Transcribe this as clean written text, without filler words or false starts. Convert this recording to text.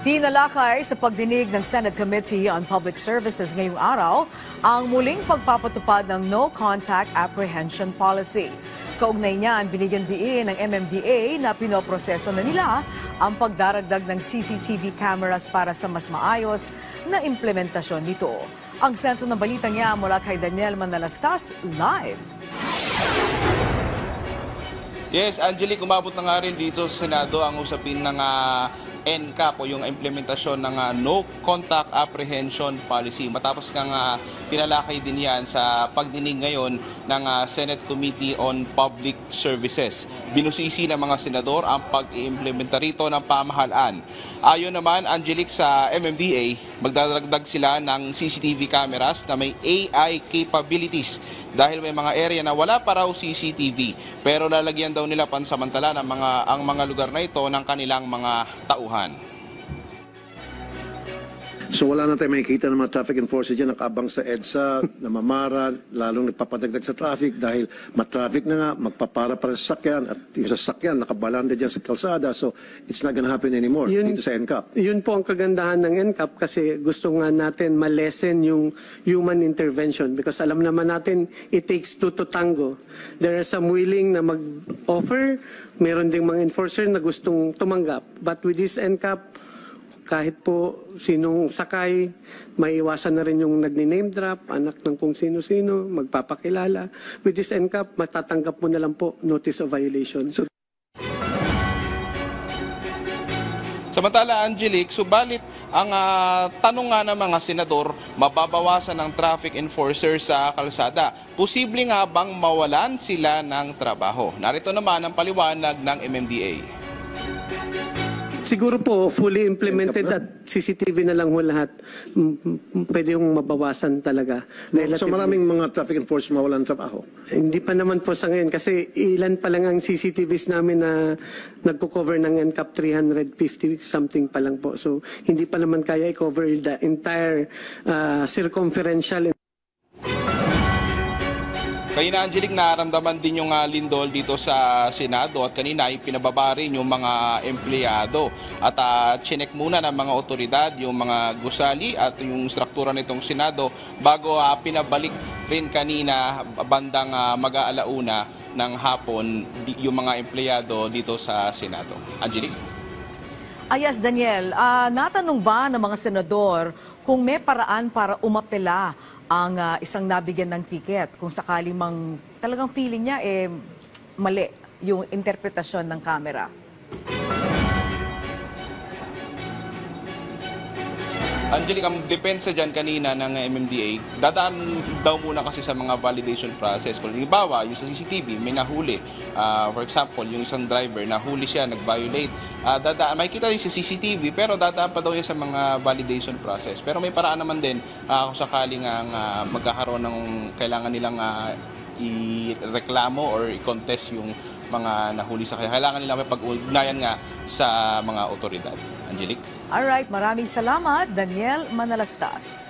Tinalakay sa pagdinig ng Senate Committee on Public Services ngayong araw ang muling pagpapatupad ng No Contact Apprehension Policy. Kaugnay niyan, binigyan diin ng MMDA na pinoproseso na nila ang pagdaragdag ng CCTV cameras para sa mas maayos na implementasyon nito. Ang sentro ng balita niya mula kay Daniel Manalastas, live. Yes, Angelique, umabot na nga rin dito sa Senado ang usapin ng NCAP o yung implementasyon ng No Contact Apprehension Policy. Matapos kang pinalakay din yan sa pagdinig ngayon ng Senate Committee on Public Services. Binusisi ng mga senador ang pag-iimplementa rito ng pamahalaan. Ayon naman, Angelique, sa MMDA, magdadagdag sila ng CCTV cameras na may AI capabilities dahil may mga area na wala pa raw CCTV pero lalagyan daw nila pansamantala ng ang mga lugar na ito ng kanilang mga tauhan. So wala na tayo makikita ng mga traffic enforcers dyan nakaabang sa EDSA, namamara, lalong nagpapadagdag sa traffic dahil matraffic na nga, magpapara para sa sasakyan at yung sasakyan nakabalanda dyan sa kalsada. So it's not gonna happen anymore dito sa NCAP. Yun po ang kagandahan ng NCAP kasi gusto nga natin malesen yung human intervention because alam naman natin it takes two to tango. There are some willing na mag-offer, meron ding mga enforcer na gustong tumanggap. But with this NCAP, kahit po sinong sakay, maiwasan na rin yung nagni-name drop, anak ng kung sino-sino, magpapakilala. With this NCAP, matatanggap mo na lang po notice of violation. Samantala, Angelique, subalit ang tanong nga ng mga senador, mababawasan ng traffic enforcers sa kalsada. Posible nga bang mawalan sila ng trabaho? Narito naman ang paliwanag ng MMDA. Siguro po, fully implemented at CCTV na lang ho lahat. Pwede yung mabawasan talaga. So maraming mga traffic enforcers mawalan ng trabaho? Hindi pa naman po sa ngayon kasi ilan pa lang ang CCTVs namin na nagko-cover ng NCAP 350 something pa lang po. So hindi pa naman kaya i-cover the entire circumferential. Kanina, Angelique, naramdaman din yung lindol dito sa Senado at kanina ay pinababa rin yung mga empleyado at chinek muna ng mga otoridad yung mga gusali at yung struktura nitong Senado bago pinabalik rin kanina bandang mag-aalauna ng hapon yung mga empleyado dito sa Senado. Angelique? Ayas, Daniel, natanong ba ng mga senador kung may paraan para umapela ang isang nabigyan ng ticket kung sakali mang talagang feeling niya mali yung interpretasyon ng camera? Angelique, ang depensa dyan kanina ng MMDA, dadaan daw muna kasi sa mga validation process. Kung halimbawa, yung sa CCTV, may nahuli. For example, yung isang driver, nahuli siya, nag-violate. Makikita rin sa CCTV, pero dadaan pa daw yan sa mga validation process. Pero may paraan naman din kung sakaling magkakaroon ng kailangan nilang i-reklamo or i-contest yung mga nahuli sa kaya. Kailangan nila may pag-ugnayan nga sa mga otoridad. Angelique? Alright, maraming salamat, Daniel Manalastas.